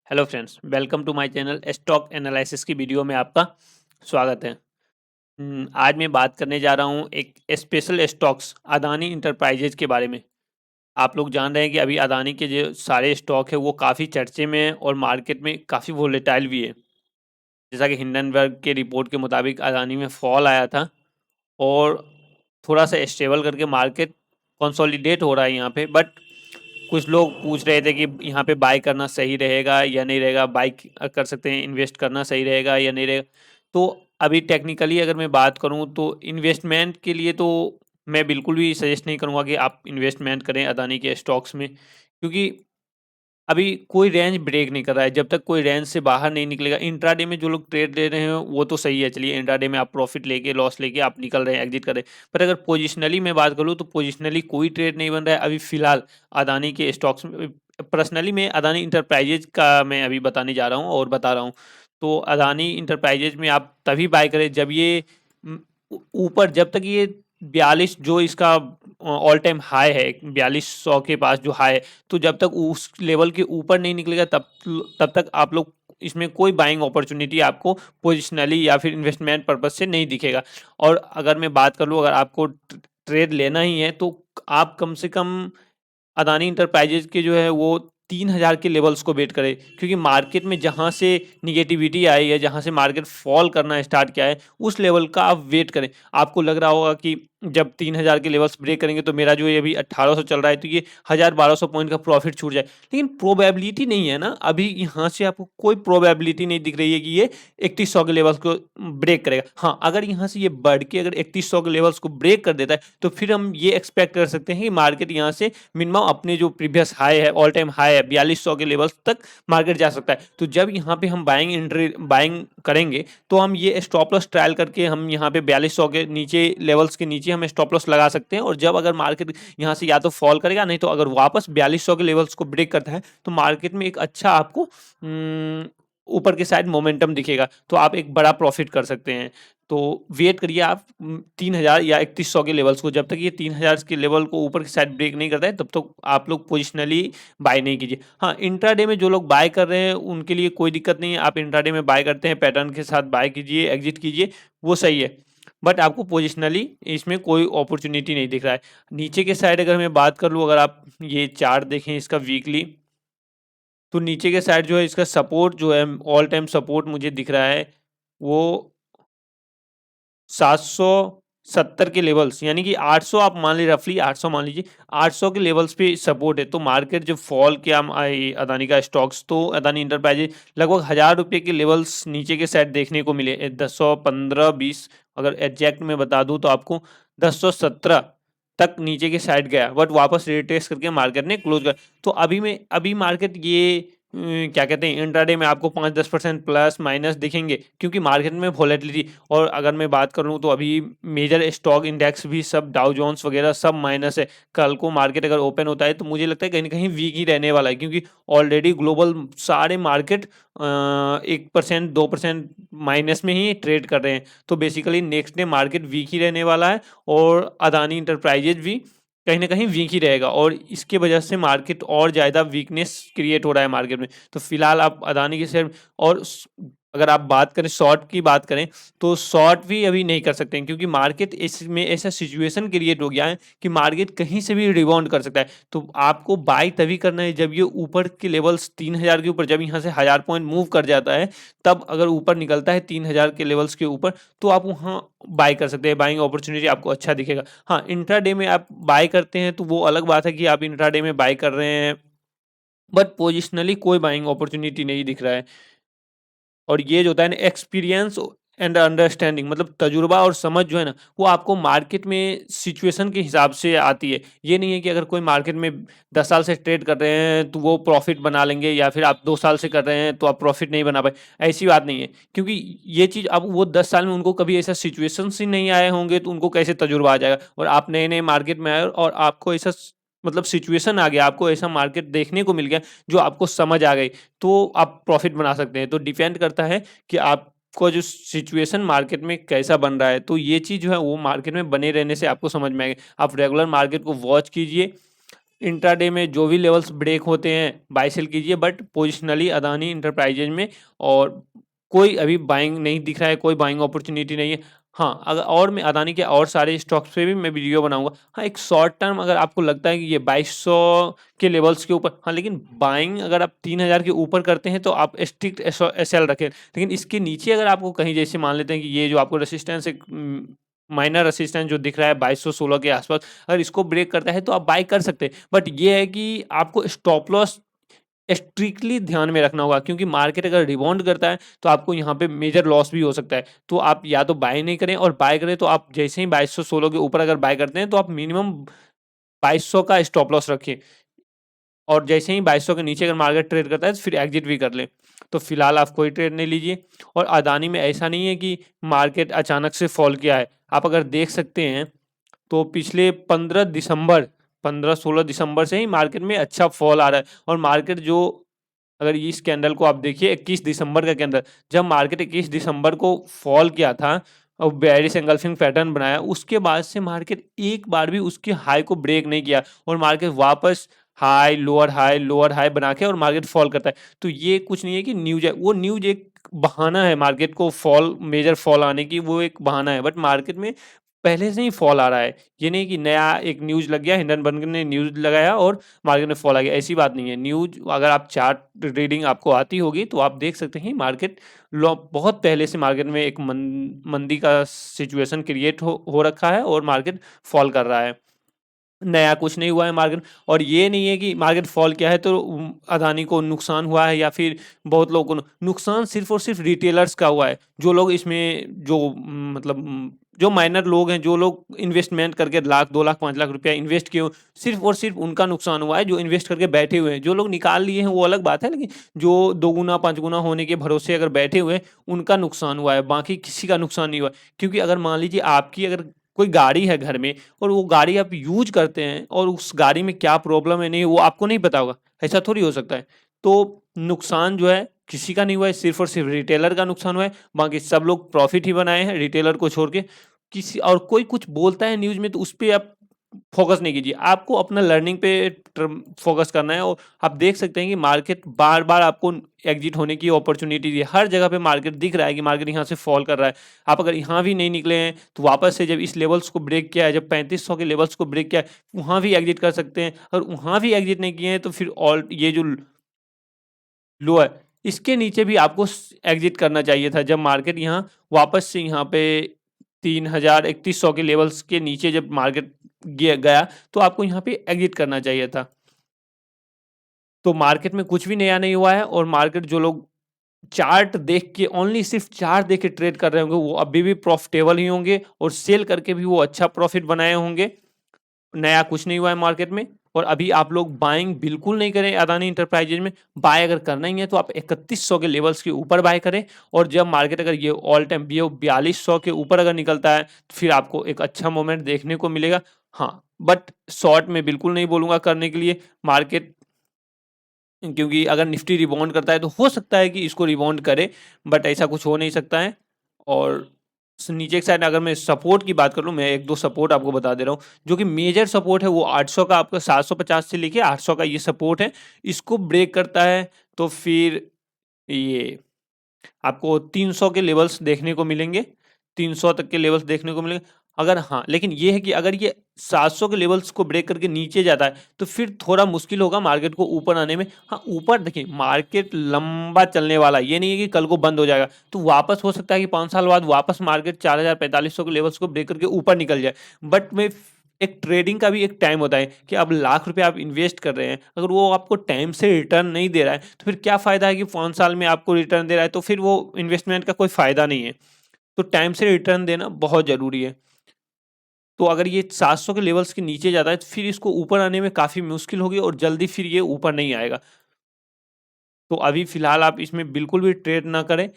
Hello friends, welcome to my channel stock analysis की video में आपका स्वागत है। आज मैं बात करने जा रहा हूँ एक स्पेशल स्टॉक्स अदानी इंटरप्राइजेज के बारे में। आप लोग जान रहे हैं कि अभी अदानी के जो सारे स्टॉक है वो काफ़ी चर्चे में है और मार्केट में काफ़ी वोलेटाइल भी है। जैसा कि हिंडनबर्ग के रिपोर्ट के मुताबिक अदानी में फॉल आया था और थोड़ा सा स्टेबल करके मार्केट कंसोलिडेट हो रहा है यहाँ पे। बट कुछ लोग पूछ रहे थे कि यहाँ पे बाय करना सही रहेगा या नहीं रहेगा, बाय कर सकते हैं, इन्वेस्ट करना सही रहेगा या नहीं रहेगा। तो अभी टेक्निकली अगर मैं बात करूँ तो इन्वेस्टमेंट के लिए तो मैं बिल्कुल भी सजेस्ट नहीं करूँगा कि आप इन्वेस्टमेंट करें अदानी के स्टॉक्स में, क्योंकि अभी कोई रेंज ब्रेक नहीं कर रहा है। जब तक कोई रेंज से बाहर नहीं निकलेगा, इंट्राडे में जो लोग ट्रेड ले रहे हैं वो तो सही है, चलिए इंट्राडे में आप प्रॉफिट लेके लॉस लेके आप निकल रहे हैं, एग्जिट कर रहे हैं। पर अगर पोजिशनली मैं बात करूँ तो पोजिशनली कोई ट्रेड नहीं बन रहा है अभी फिलहाल अदानी के स्टॉक्स में। पर्सनली मैं अदानी इंटरप्राइजेज का मैं अभी बताने जा रहा हूँ और बता रहा हूँ। तो अदानी इंटरप्राइजेज में आप तभी बाय करें जब ये ऊपर, जब तक ये 42 जो इसका ऑल टाइम हाई है, 4200 के पास जो हाई है, तो जब तक उस लेवल के ऊपर नहीं निकलेगा तब तक आप लोग इसमें कोई बाइंग अपॉर्चुनिटी आपको पोजिशनली या फिर इन्वेस्टमेंट पर्पज से नहीं दिखेगा। और अगर मैं बात कर लूँ, अगर आपको ट्रेड लेना ही है तो आप कम से कम अदानी इंटरप्राइजेज के जो है वो 3000 के लेवल्स को वेट करें, क्योंकि मार्केट में जहाँ से निगेटिविटी आई है, जहाँ से मार्केट फॉल करना स्टार्ट किया है, उस लेवल का आप वेट करें। आपको लग रहा होगा कि जब 3000 के लेवल्स ब्रेक करेंगे तो मेरा जो ये अभी 1800 चल रहा है तो ये 1000-1200 पॉइंट का प्रॉफिट छूट जाए, लेकिन प्रोबेबिलिटी नहीं है ना। अभी यहाँ से आपको कोई प्रोबेबिलिटी नहीं दिख रही है कि ये 3100 के लेवल्स को ब्रेक करेगा। हाँ, अगर यहाँ से ये बढ़ के अगर 3100 के लेवल्स को ब्रेक कर देता है तो फिर हम ये एक्सपेक्ट कर सकते हैं कि मार्केट यहाँ से मिनिमम अपने जो प्रीवियस हाई है, ऑल टाइम हाई है 4200 के लेवल्स तक मार्केट जा सकता है। तो जब यहाँ पे हम बाइंग करेंगे तो हम ये स्टॉप लॉस ट्रायल करके हम यहाँ पे 4200 के नीचे लेवल्स के नीचे हम स्टॉप लॉस लगा सकते हैं। और जब अगर मार्केट यहाँ से या तो फॉल करेगा, नहीं तो अगर वापस 4200 के लेवल्स को ब्रेक करता है तो मार्केट में एक अच्छा आपको ऊपर के साइड मोमेंटम दिखेगा, तो आप एक बड़ा प्रॉफिट कर सकते हैं। तो वेट करिए आप 3000 या 3100 के लेवल्स को, जब तक ये 3000 के लेवल को ऊपर की साइड ब्रेक नहीं करता है तब तक आप लोग पोजिशनली बाय नहीं कीजिए। हाँ, इंट्राडे में जो लोग बाय कर रहे हैं उनके लिए कोई दिक्कत नहीं है, आप इंट्राडे में बाय करते हैं पैटर्न के साथ बाय कीजिए, एग्जिट कीजिए, वो सही है। बट आपको पोजिशनली इसमें कोई अपॉर्चुनिटी नहीं दिख रहा है। नीचे के साइड अगर मैं बात कर लूँ, अगर आप ये चार्ट देखें इसका वीकली, तो नीचे के साइड जो है इसका सपोर्ट जो है, ऑल टाइम सपोर्ट मुझे दिख रहा है वो 770 के लेवल्स, यानी कि 800 आप मान लीजिए, रफली 800 मान लीजिए, 800 के लेवल्स पे सपोर्ट है। तो मार्केट जब फॉल किया अदानी का स्टॉक्स, तो अदानी इंटरप्राइजेज लगभग 1000 रुपये के लेवल्स नीचे के साइड देखने को मिले, 1015-20, अगर एग्जैक्ट में बता दूं तो आपको 1017 तक नीचे के साइड गया, बट वापस रिट्रेस करके मार्केट ने क्लोज कर। तो अभी मार्केट ये क्या कहते हैं, इंट्राडे में आपको 5-10% प्लस माइनस दिखेंगे, क्योंकि मार्केट में वॉलेटिलिटी। और अगर मैं बात करूं तो अभी मेजर स्टॉक इंडेक्स भी सब, डाउ जोन्स वगैरह सब माइनस है। कल को मार्केट अगर ओपन होता है तो मुझे लगता है कहीं ना कहीं वीक ही रहने वाला है, क्योंकि ऑलरेडी ग्लोबल सारे मार्केट 1% 2% माइनस में ही ट्रेड कर रहे हैं। तो basically next day market weak ही रहने वाला है और अदानी इंटरप्राइजेज भी कहीं न कहीं वीक ही रहेगा, और इसके वजह से मार्केट और ज़्यादा वीकनेस क्रिएट हो रहा है मार्केट में। तो फिलहाल आप अदानी के शेयर, और अगर आप बात करें शॉर्ट की बात करें, तो शॉर्ट भी अभी नहीं कर सकते हैं, क्योंकि मार्केट इसमें ऐसा सिचुएशन क्रिएट हो गया है कि मार्केट कहीं से भी रिबाउंड कर सकता है। तो आपको बाय तभी करना है जब ये ऊपर के लेवल्स 3000 के ऊपर, जब यहाँ से 1000 पॉइंट मूव कर जाता है, तब अगर ऊपर निकलता है 3000 के लेवल्स के ऊपर, तो आप वहाँ बाय कर सकते हैं, बाइंग अपॉर्चुनिटी आपको अच्छा दिखेगा। हाँ, इंट्राडे में आप बाय करते हैं तो वो अलग बात है कि आप इंट्राडे में बाय कर रहे हैं, बट पोजिशनली कोई बाइंग अपॉर्चुनिटी नहीं दिख रहा है। और ये जो होता है ना, एक्सपीरियंस एंड अंडरस्टैंडिंग, मतलब तजुर्बा और समझ जो है ना, वो आपको मार्केट में सिचुएशन के हिसाब से आती है। ये नहीं है कि अगर कोई मार्केट में 10 साल से ट्रेड कर रहे हैं तो वो प्रॉफिट बना लेंगे, या फिर आप 2 साल से कर रहे हैं तो आप प्रॉफिट नहीं बना पाए। ऐसी बात नहीं है, क्योंकि ये चीज़ अब वो 10 साल में उनको कभी ऐसा सिचुएशंस ही नहीं आए होंगे तो उनको कैसे तजुर्बा आ जाएगा। और आप नए-नए मार्केट में आए और आपको ऐसा मतलब सिचुएशन आ गया, आपको ऐसा मार्केट देखने को मिल गया जो आपको समझ आ गई, तो आप प्रॉफिट बना सकते हैं। तो डिपेंड करता है कि आपको जो सिचुएशन मार्केट में कैसा बन रहा है, तो ये चीज़ जो है वो मार्केट में बने रहने से आपको समझ में आएगा। आप रेगुलर मार्केट को वॉच कीजिए, इंट्राडे में जो भी लेवल्स ब्रेक होते हैं बाय सेल कीजिए, बट पोजिशनली अदानी इंटरप्राइजेज में और कोई अभी बाइंग नहीं दिख रहा है, कोई बाइंग अपॉर्चुनिटी नहीं है। हाँ, अगर और मैं अदानी के और सारे स्टॉक्स पे भी मैं वीडियो बनाऊंगा। हाँ, एक शॉर्ट टर्म अगर आपको लगता है कि ये 2200 के लेवल्स के ऊपर, हाँ, लेकिन बाइंग अगर आप 3000 के ऊपर करते हैं तो आप स्ट्रिक्ट एसएल रखें। लेकिन इसके नीचे अगर आपको कहीं जैसे मान लेते हैं कि ये जो आपको रेसिस्टेंस एक माइनर रेसिस्टेंस जो दिख रहा है 2216 के आसपास, अगर इसको ब्रेक करता है तो आप बाई कर सकते हैं। बट ये है कि आपको स्टॉप लॉस स्ट्रिक्टली ध्यान में रखना होगा, क्योंकि मार्केट अगर रिबाउंड करता है तो आपको यहाँ पे मेजर लॉस भी हो सकता है। तो आप या तो बाय नहीं करें, और बाय करें तो आप जैसे ही 2216 के ऊपर अगर बाय करते हैं तो आप मिनिमम 2200 का स्टॉप लॉस रखें, और जैसे ही 2200 के नीचे अगर मार्केट ट्रेड करता है तो फिर एग्जिट भी कर लें। तो फिलहाल आप कोई ट्रेड नहीं लीजिए। और अदानी में ऐसा नहीं है कि मार्केट अचानक से फॉल किया है। आप अगर देख सकते हैं तो पिछले 15 16 दिसंबर से ही मार्केट में अच्छा फॉल आ रहा है। और मार्केट जो, अगर इस कैंडल को आप देखिए 21 दिसंबर का कैंडल, जब मार्केट 21 दिसंबर को फॉल किया था और बेयरिश एंगल्फिंग पैटर्न बनाया, उसके बाद से मार्केट एक बार भी उसके हाई को ब्रेक नहीं किया, और मार्केट वापस हाई लोअर हाई बना के और मार्केट फॉल करता है। तो ये कुछ नहीं है कि न्यूज है, वो न्यूज एक बहाना है मार्केट को फॉल, मेजर फॉल आने की, वो एक बहाना है। बट मार्केट में पहले से ही फॉल आ रहा है। ये नहीं कि नया एक न्यूज़ लग गया, हिंडनबर्ग ने न्यूज़ लगाया और मार्केट में फॉल आ गया, ऐसी बात नहीं है। न्यूज़ अगर आप चार्ट रीडिंग आपको आती होगी तो आप देख सकते हैं मार्केट बहुत पहले से मार्केट में एक मंदी का सिचुएशन क्रिएट हो रखा है और मार्केट फॉल कर रहा है। नया कुछ नहीं हुआ है मार्केट। और ये नहीं है कि मार्केट फॉल किया है तो अदानी को नुकसान हुआ है, या फिर बहुत लोगों को नुकसान सिर्फ और सिर्फ रिटेलर्स का हुआ है। जो लोग इसमें जो मतलब जो माइनर लोग हैं, जो लोग इन्वेस्टमेंट करके लाख 2 लाख 5 लाख रुपया इन्वेस्ट किए, सिर्फ और सिर्फ उनका नुकसान हुआ है। जो इन्वेस्ट करके बैठे हुए हैं, जो लोग निकाल लिए हैं वो अलग बात है, लेकिन जो 2 गुना 5 गुना होने के भरोसे अगर बैठे हुए हैं उनका नुकसान हुआ है, बाकी किसी का नुकसान नहीं हुआ। क्योंकि अगर मान लीजिए आपकी अगर कोई गाड़ी है घर में, और वो गाड़ी आप यूज करते हैं और उस गाड़ी में क्या प्रॉब्लम है नहीं वो आपको नहीं पता होगा, ऐसा थोड़ी हो सकता है। तो नुकसान जो है किसी का नहीं हुआ है, सिर्फ और सिर्फ रिटेलर का नुकसान हुआ है। बाकी सब लोग प्रॉफिट ही बनाए हैं रिटेलर को छोड़ के। किसी और कोई कुछ बोलता है न्यूज में तो उस पर आप फोकस नहीं कीजिए, आपको अपना लर्निंग पे फोकस करना है। और आप देख सकते हैं कि मार्केट बार बार आपको एग्जिट होने की अपॉर्चुनिटी दी है। हर जगह पे मार्केट दिख रहा है कि मार्केट यहाँ से फॉल कर रहा है। आप अगर यहाँ भी नहीं निकले हैं तो वापस से जब इस लेवल्स को ब्रेक किया है, जब 3500 के लेवल्स को ब्रेक किया है, वहाँ भी एग्जिट कर सकते हैं। और वहाँ भी एग्जिट नहीं किए हैं तो फिर ऑल ये जो लो है इसके नीचे भी आपको एग्जिट करना चाहिए था। जब मार्केट यहाँ वापस से यहाँ पे 3100 के लेवल्स के नीचे जब मार्केट गया तो आपको यहाँ पे एग्जिट करना चाहिए था। तो मार्केट में कुछ भी नया नहीं हुआ है। और मार्केट जो लोग चार्ट देख के, ओनली सिर्फ चार्ट देख के ट्रेड कर रहे होंगे, वो अभी भी प्रॉफिटेबल ही होंगे और सेल करके भी वो अच्छा प्रॉफिट बनाए होंगे। नया कुछ नहीं हुआ है मार्केट में। और अभी आप लोग बाइंग बिल्कुल नहीं करें अदानी इंटरप्राइजेज में। बाय अगर करना ही है तो आप 3100 के लेवल्स के ऊपर बाय करें। और जब मार्केट अगर ये ऑल टाइम 4200 के ऊपर अगर निकलता है तो फिर आपको एक अच्छा मोमेंट देखने को मिलेगा। हाँ, बट शॉर्ट में बिल्कुल नहीं बोलूँगा करने के लिए मार्केट, क्योंकि अगर निफ्टी रिबाउंड करता है तो हो सकता है कि इसको रिबाउंड करे, बट ऐसा कुछ हो नहीं सकता है। और नीचे की साइड अगर मैं सपोर्ट की बात कर लूँ, मैं एक दो सपोर्ट आपको बता दे रहा हूँ। जो कि मेजर सपोर्ट है वो 800 का, आपका 750 से लेके 800 का ये सपोर्ट है। इसको ब्रेक करता है तो फिर ये आपको 300 के लेवल्स देखने को मिलेंगे, 300 तक के लेवल्स देखने को मिलेंगे। अगर हाँ, लेकिन ये है कि अगर ये 700 के लेवल्स को ब्रेक करके नीचे जाता है तो फिर थोड़ा मुश्किल होगा मार्केट को ऊपर आने में। हाँ, ऊपर देखिए मार्केट लंबा चलने वाला, ये नहीं है कि कल को बंद हो जाएगा। तो वापस हो सकता है कि 5 साल बाद वापस मार्केट 4000 4500 के लेवल्स को ब्रेक करके ऊपर निकल जाए। बट मैं एक ट्रेडिंग का भी एक टाइम होता है कि अब लाख रुपए आप इन्वेस्ट कर रहे हैं, अगर वो आपको टाइम से रिटर्न नहीं दे रहा है तो फिर क्या फ़ायदा है कि 5 साल में आपको रिटर्न दे रहा है, तो फिर वो इन्वेस्टमेंट का कोई फ़ायदा नहीं है। तो टाइम से रिटर्न देना बहुत ज़रूरी है। तो अगर ये 700 के लेवल्स के नीचे जाता है तो फिर इसको ऊपर आने में काफ़ी मुश्किल होगी और जल्दी फिर ये ऊपर नहीं आएगा। तो अभी फ़िलहाल आप इसमें बिल्कुल भी ट्रेड ना करें।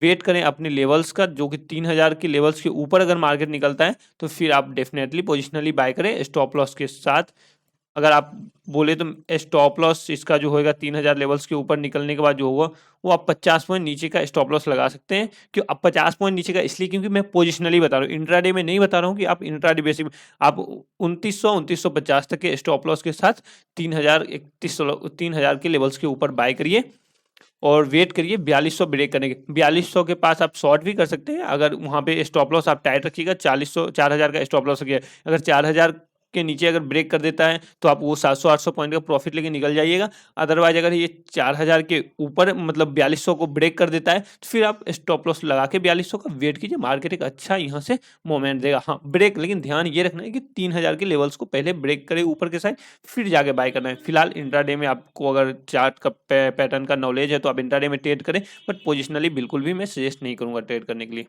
वेट करें अपने लेवल्स का, जो कि 3000 के लेवल्स के ऊपर अगर मार्केट निकलता है तो फिर आप डेफिनेटली पोजिशनली बाय करें स्टॉप लॉस के साथ। अगर आप बोले तो स्टॉप लॉस इसका जो होगा 3000 लेवल्स के ऊपर निकलने के बाद जो होगा वो आप 50 पॉइंट नीचे का स्टॉप लॉस लगा सकते हैं। क्यों अब 50 पॉइंट नीचे का, इसलिए क्योंकि मैं पोजिशनली बता रहा हूँ, इंट्राडे में नहीं बता रहा हूँ कि आप इंट्राडे बेसिस आप 2950 तक के स्टॉप लॉस के साथ 3000 के लेवल्स के ऊपर बाय करिए और वेट करिए 4200 ब्रेक करने के। 4200 के पास आप शॉर्ट भी कर सकते हैं, अगर वहाँ पे स्टॉप लॉस आप टाइट रखिएगा। 4000 का स्टॉप लॉस रखिए। अगर 4000 के नीचे अगर ब्रेक कर देता है तो आप वो 700-800 पॉइंट का प्रॉफिट लेके निकल जाइएगा। अदरवाइज अगर ये 4000 के ऊपर मतलब 4200 को ब्रेक कर देता है तो फिर आप स्टॉप लॉस लगा के 4200 का वेट कीजिए। मार्केट एक अच्छा यहाँ से मोमेंट देगा। हाँ ब्रेक, लेकिन ध्यान ये रखना है कि 3000 के लेवल्स को पहले ब्रेक करे ऊपर के साइड, फिर जाके बाय करना है। फिलहाल इंट्राडे में आपको अगर चार्ट का पैटर्न का नॉलेज है तो आप इंट्राडे में ट्रेड करें, बट पोजिशनली बिल्कुल भी मैं सजेस्ट नहीं करूंगा ट्रेड करने के लिए।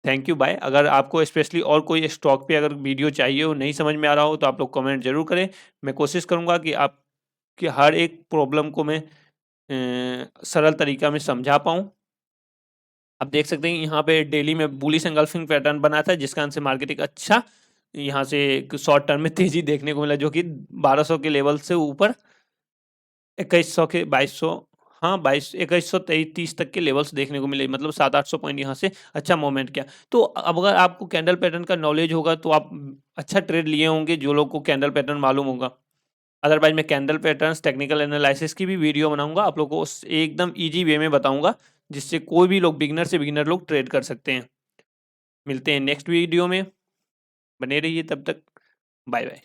Thank you bye. अगर आपको स्पेशली और कोई स्टॉक पे अगर वीडियो चाहिए हो, नहीं समझ में आ रहा हो, तो आप लोग कमेंट जरूर करें। मैं कोशिश करूंगा कि आपकी हर एक प्रॉब्लम को मैं सरल तरीका में समझा पाऊँ। आप देख सकते हैं यहाँ पे डेली में बुलिश एंगल्फिंग पैटर्न बना था, जिसका अंत से मार्केट एक अच्छा यहाँ से एक शॉर्ट टर्म में तेजी देखने को मिला, जो कि 1200 के लेवल से ऊपर 2100 के 2200, हाँ 2130 तक के लेवल्स देखने को मिले। मतलब 700-800 पॉइंट यहाँ से अच्छा मोमेंट किया। तो अब अगर आपको कैंडल पैटर्न का नॉलेज होगा तो आप अच्छा ट्रेड लिए होंगे, जो लोग को कैंडल पैटर्न मालूम होगा। अदरवाइज मैं कैंडल पैटर्न्स टेक्निकल एनालिसिस की भी वीडियो बनाऊंगा, आप लोग को एकदम ईजी वे में बताऊंगा, जिससे कोई भी लोग बिगिनर से बिगिनर लोग ट्रेड कर सकते हैं। मिलते हैं नेक्स्ट वीडियो में, बने रहिए तब तक। Bye bye.